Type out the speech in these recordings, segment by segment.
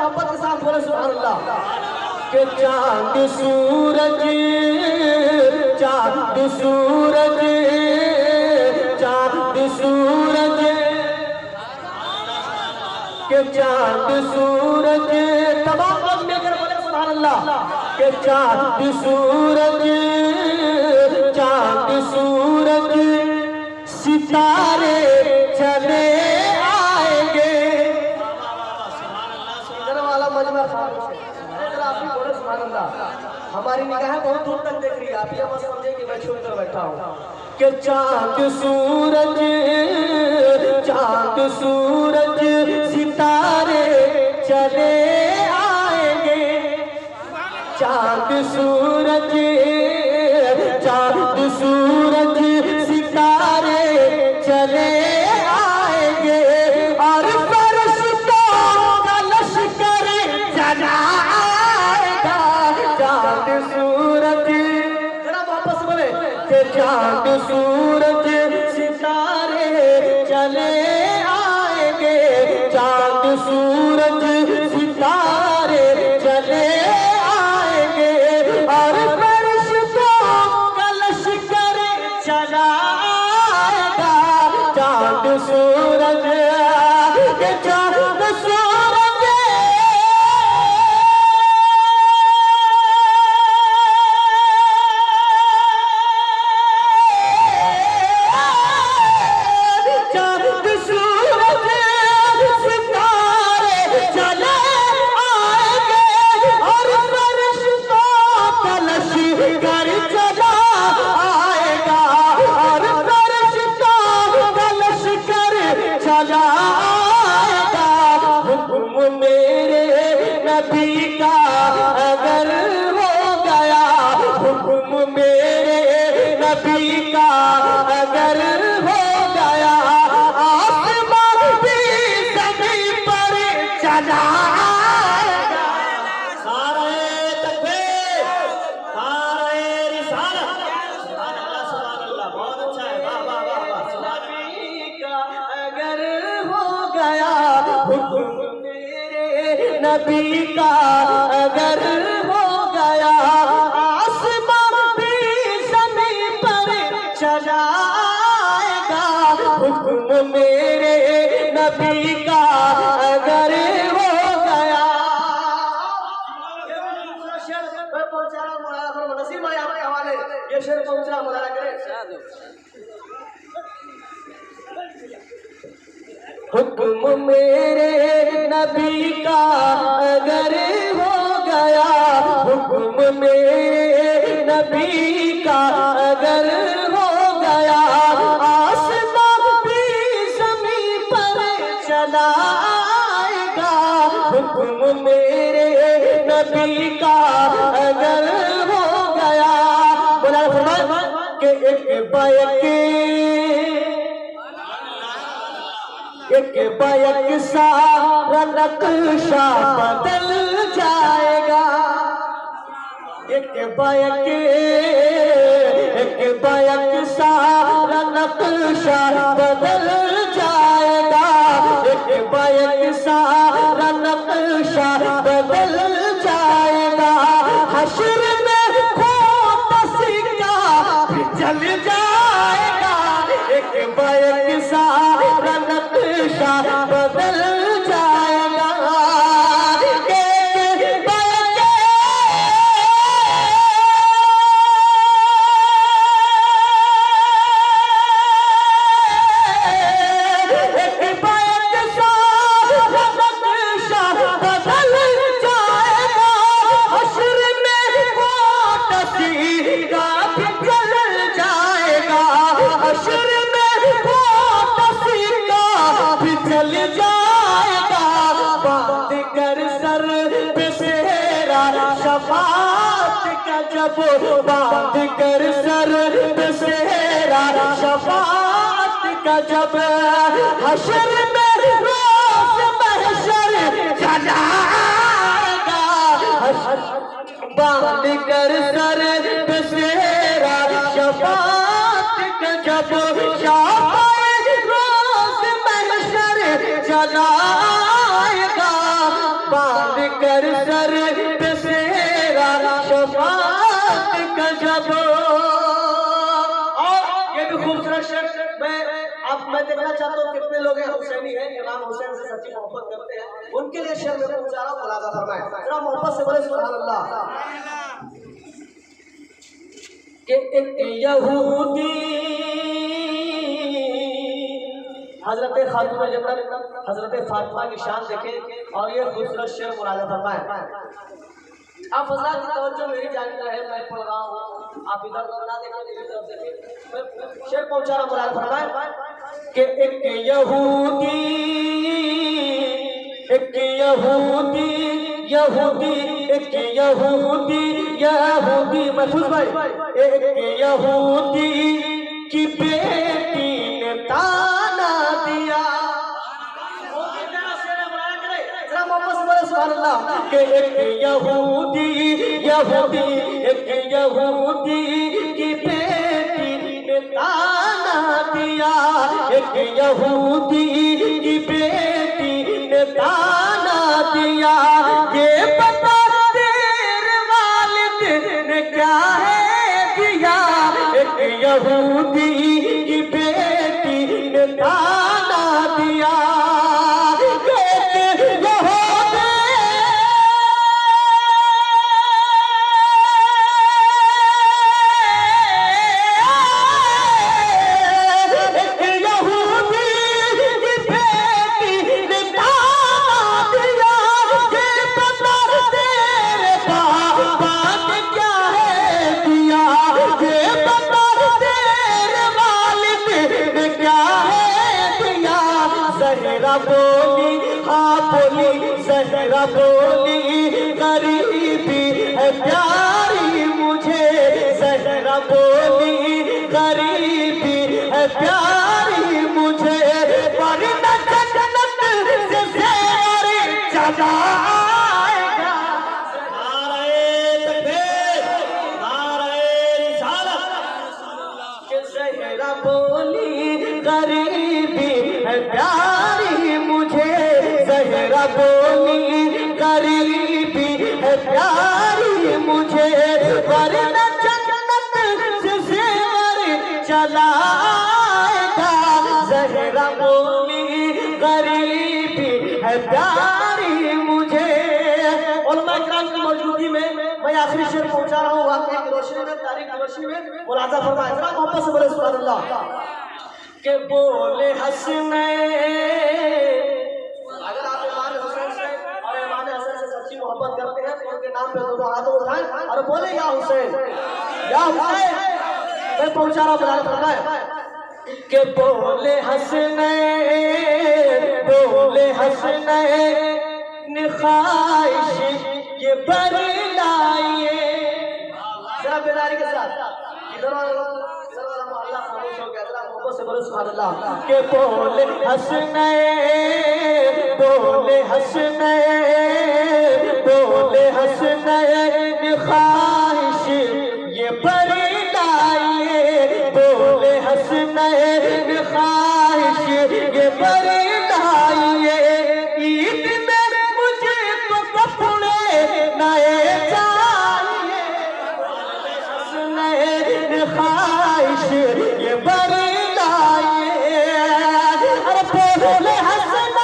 मोहब्बत के साथ बोले सुभान अल्लाह। के चांद सूरज चांद सूरज चांद सूरज के चांद सूरज तमाम लोग मिलकर बोले सुभान अल्लाह। के चांद सूरज चांद सूरज सितारे चले आएंगे। इधर वाला मजमा खामोश है, आप भी बोले सुभान अल्लाह। हमारी निगाहें बहुत दूर तक देख रही है, आप ये मत समझे कि मैं छुप कर बैठा हूँ। कि चांद सूरज चांद सूरज सितारे चले आएंगे। चांद सूरज चांद सूरज सितारे चले आएंगे और फरिश्तों का लश्कर चला आएगा। चांद सूरज जरा वापस बोले कि चांद सूरज सितारे चले आएंगे। चांद सूरज सितारे चले आएंगे और फरिश्तों का लश्कर चला आएगा। चांद सूरज के चांद सूरज चांद सूरज सितारे चले आएंगे और फरिश्तों का लश्कर चला आएगा और फरिश्तों का लश्कर चला आएगा। हुक्म मेरे नबी का अगर हो गया, हुक्म मेरे नबी का अगर हो गया, आसमान भी ज़मीन पर चला आएगा। नारे तकबीर, नारे रिसालत, सुभान अल्लाह सुभान अल्लाह। बहुत अच्छा है, वाह वाह वाह वाह। नबी का अगर हो गया, हुक्म मेरे नबी का अगर हो गया, आसमान भी ज़मीन पर चला आएगा। हुक्म मेरे नबी का अगर हो गया। शेर पहुंचा रहा मौलाना नसीर भाई आपके हवाले, ये शेर पहुंचा मौलाना करें। हुक्म मेरे नबी का अगर हो गया, हुक्म मेरे नबी का अगर हो गया, आसमान भी ज़मीन पर चला आएगा। हुक्म मेरे नबी का अगर हो गया। बोला फरमाया कि एक बैक सारा नक्शा बदल जाएगा। एक बैक सारा नक्शा बदल जाएगा। एक बैक सारा नक्शा बदल जाएगा। हश्र में खोट सिक्का भी चल जाएगा। एक बैक सारा नक्शा बदल जाएगा। चल जाएगा। बात कर सर पे सेरा शफात का जब, बात कर सर पे सेरा शफात का जब, हशर में रोज़ महशर चलाएगा। बात कर सर पे सेरा शफात का जब, चलाएगा। बांध कर सर पे सेरा शफाअत का जब। और ये भी खूबसूरत शेर मैं देखना चाहता हूँ कितने लोग हैं हुसैनी हैं, इमाम हुसैन से सच्ची मोहब्बत करते हैं, उनके लिए शेर में पूछा रहा हूँ, मुलाजा फरमाए जरा मोहब्बत से बोले सुभान अल्लाह। कि एक यहूदी हजरत खातून जन्नत हजरत फातिमा की शान देखें और ये खूबसूरत शेर मुलाजा फरमाए। आप हजरात की तवज्जो मेरी जानिब रहे, मैं पढ़ रहा हूँ, आप इधर ना देखें, मेरी तरफ देखें, मैं शेर पहुंचा रहा हूँ, मुलाजा फरमाए कि एक यहूदी महफूज भाई, एक यहूदी की बेटी ने ताना दिया। कि एक यहूदी की बेटी ने ताना दिया, एक यहूदी की बेटी ने ताना दिया। ये बता तेरे वालिद ने क्या है दिया, एक यहूदी की बेटी ने ताना दिया। ज़हरा बोली गरीबी है प्यारी मुझे, ज़हरा बोली गरीबी है प्यारी मुझे, वरना जन्नत से ज़ेवर चला आएगा। नारे तकबीर, नारे रिसालत। कि ज़हरा बोली गरीबी है प्यारी मुझे, ज़हरा बोली गरीबी है प्यारी मुझे, वरना जन्नत से ज़ेवर चला आएगा। ज़हरा बोली गरीबी है प्यारी मुझे। उलमा इकराम की मौजूदगी में मैं आखिरी शेर पहुंचा रहा हूँ, वाक़या की रोशनी में, तारीख की रोशनी में, मुलाज़ा फरमाए जरा मोहब्बत से बोले सुभान अल्लाह। के बोले हसनैन, अगर आप इमाम हुसैन से और इमाम हसन से सच्ची मोहब्बत करते हैं तो उनके नाम पे दोनों हाथों उठाएं और बोले या हुसैन, या हुसैन। मैं पहुंचा रहा हूँ मुलाज़ा फरमाए कि बोले हसनैन ख्वाहिश ये बरलाइए। जरा बेदारी के साथ इधर अल्लाह खामोश हो गया, जरा मोहब्बत से बोले सुभान अल्लाह। के बोले हसनैन ख्वाहिश ये बरलाइए, बोले हसनैन ख्वाहिश ये बरलाइए। ईद में मुझे तो कपड़े नए चाहिए, हसनैन ख्वाहिश ये बरलाइए। अरे बोले हसनैन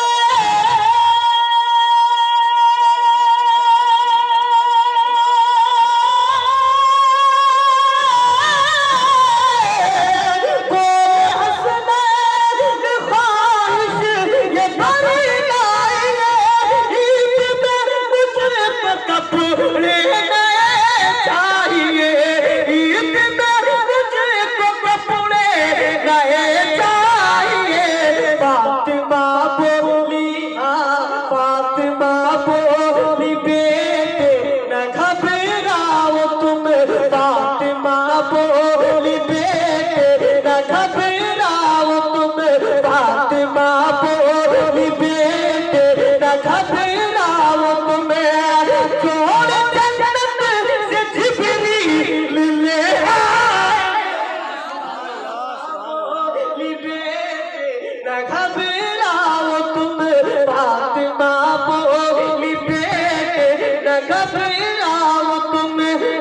घबराओ तुम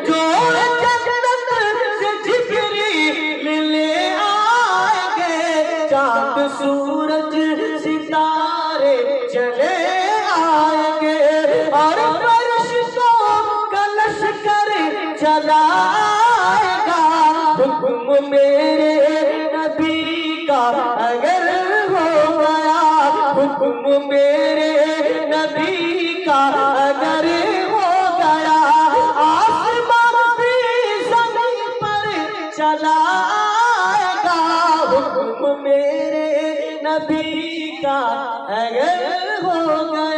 जो जन्नत से जिब्रील ले आएंगे, चांद सूरज सितारे चले आएंगे और फरिश्तों का लश्कर चलाएगा। हुक्म मेरे नबी का अगर हो गया, हुक्म मेरे नबी का अगर हो गया, आसमान भी ज़मीन पर चलाएगा। हुक्म मेरे नबी का अगर हो गया।